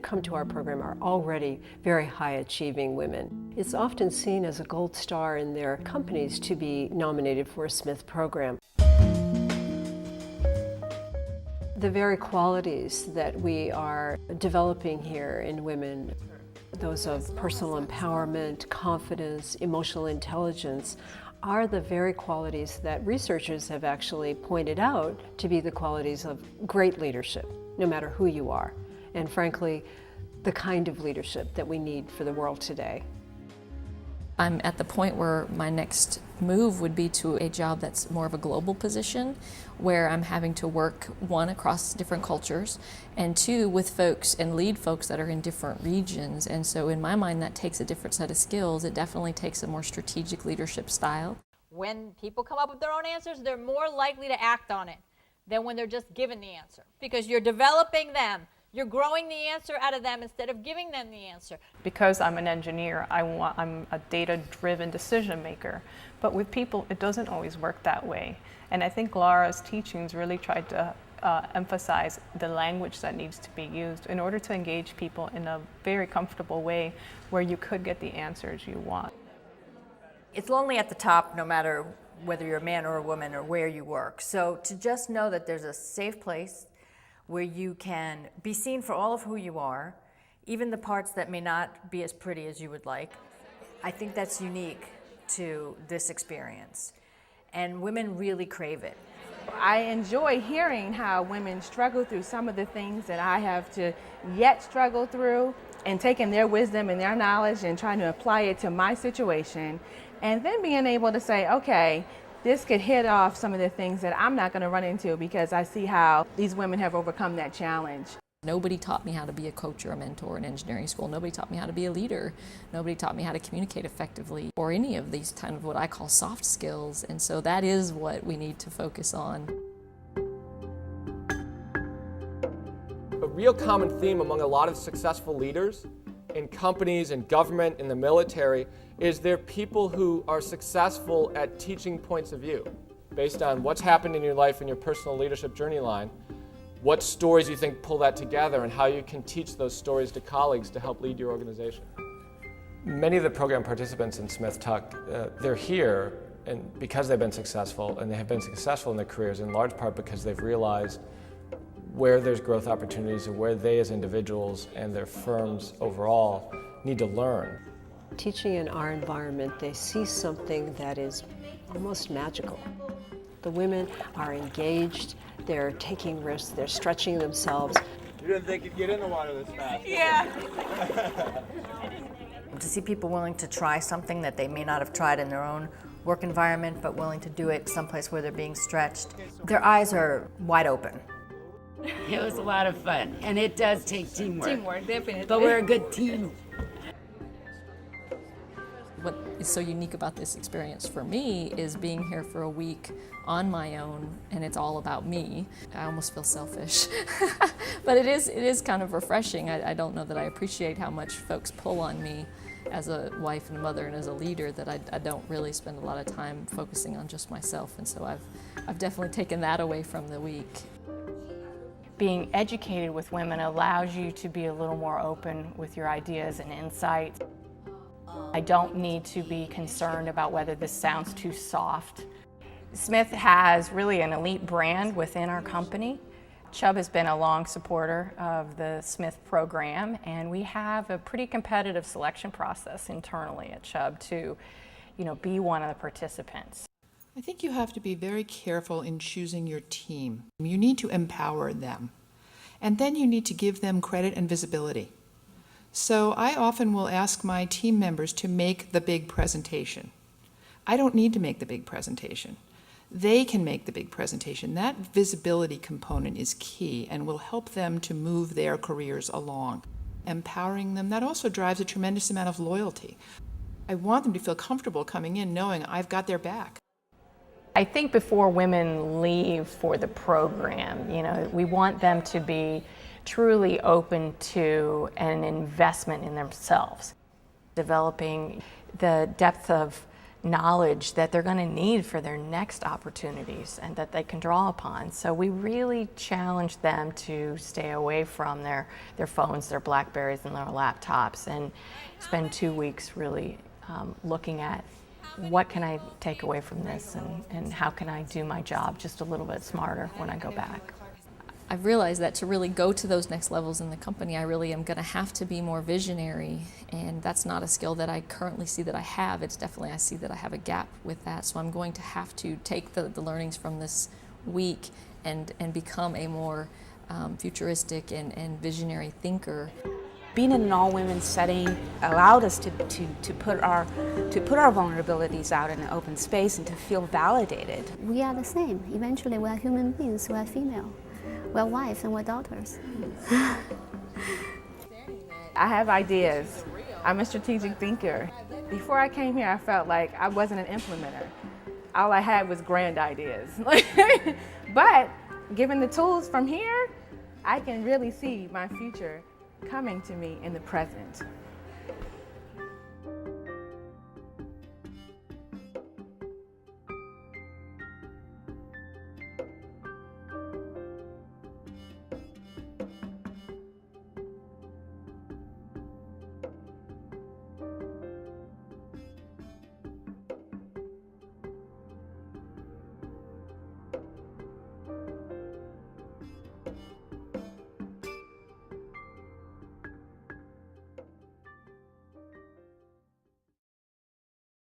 come to our program are already very high-achieving women. It's often seen as a gold star in their companies to be nominated for a Smith program. The very qualities that we are developing here in women, those of personal empowerment, confidence, emotional intelligence, are the very qualities that researchers have actually pointed out to be the qualities of great leadership, no matter who you are, and frankly, the kind of leadership that we need for the world today. I'm at the point where my next move would be to a job that's more of a global position, where I'm having to work, one, across different cultures, and two, with folks and lead folks that are in different regions. And so in my mind, that takes a different set of skills. It definitely takes a more strategic leadership style. When people come up with their own answers, they're more likely to act on it than when they're just given the answer, because you're developing them. You're growing the answer out of them instead of giving them the answer. Because I'm an engineer, I'm a data-driven decision maker. But with people, it doesn't always work that way. And I think Laura's teachings really tried to emphasize the language that needs to be used in order to engage people in a very comfortable way where you could get the answers you want. It's lonely at the top no matter whether you're a man or a woman or where you work. So to just know that there's a safe place where you can be seen for all of who you are, even the parts that may not be as pretty as you would like. I think that's unique to this experience, and women really crave it. I enjoy hearing how women struggle through some of the things that I have to yet struggle through, and taking their wisdom and their knowledge and trying to apply it to my situation, and then being able to say, okay, this could hit off some of the things that I'm not going to run into because I see how these women have overcome that challenge. Nobody taught me how to be a coach or a mentor in engineering school. Nobody taught me how to be a leader. Nobody taught me how to communicate effectively or any of these kind of what I call soft skills. And so that is what we need to focus on. A real common theme among a lot of successful leaders in companies, in government, in the military, is they're people who are successful at teaching points of view based on what's happened in your life in your personal leadership journey line, what stories you think pull that together, and how you can teach those stories to colleagues to help lead your organization. Many of the program participants in Smith Tuck, they're here and because they've been successful, and they have been successful in their careers in large part because they've realized where there's growth opportunities and where they as individuals and their firms overall need to learn. Teaching in our environment, they see something that is almost magical. The women are engaged, they're taking risks, they're stretching themselves. You didn't think you'd get in the water this fast. Yeah. To see people willing to try something that they may not have tried in their own work environment, but willing to do it someplace where they're being stretched, their eyes are wide open. It was a lot of fun, and it does take teamwork. Teamwork, definitely. But we're a good team. What is so unique about this experience for me is being here for a week on my own, and it's all about me. I almost feel selfish, but it is kind of refreshing. I don't know that I appreciate how much folks pull on me as a wife and a mother and as a leader, that I don't really spend a lot of time focusing on just myself, and so I've definitely taken that away from the week. Being educated with women allows you to be a little more open with your ideas and insights. I don't need to be concerned about whether this sounds too soft. Smith has really an elite brand within our company. Chubb has been a long supporter of the Smith program, and we have a pretty competitive selection process internally at Chubb to, be one of the participants. I think you have to be very careful in choosing your team. You need to empower them, and then you need to give them credit and visibility. So I often will ask my team members to make the big presentation. I don't need to make the big presentation. They can make the big presentation. That visibility component is key and will help them to move their careers along. Empowering them, that also drives a tremendous amount of loyalty. I want them to feel comfortable coming in knowing I've got their back. I think before women leave for the program, we want them to be truly open to an investment in themselves, developing the depth of knowledge that they're going to need for their next opportunities and that they can draw upon. So we really challenge them to stay away from their phones, their Blackberries, and their laptops, and spend 2 weeks really looking at what can I take away from this, and how can I do my job just a little bit smarter when I go back. I've realized that to really go to those next levels in the company, I really am going to have to be more visionary, and that's not a skill that I currently see that I have. It's definitely, I see that I have a gap with that, so I'm going to have to take the learnings from this week and become a more futuristic and visionary thinker. Being in an all-women setting allowed us to put our vulnerabilities out in an open space and to feel validated. We are the same. Eventually, we are human beings. We are female. We're wives and we're daughters. I have ideas. I'm a strategic thinker. Before I came here, I felt like I wasn't an implementer. All I had was grand ideas. But given the tools from here, I can really see my future coming to me in the present.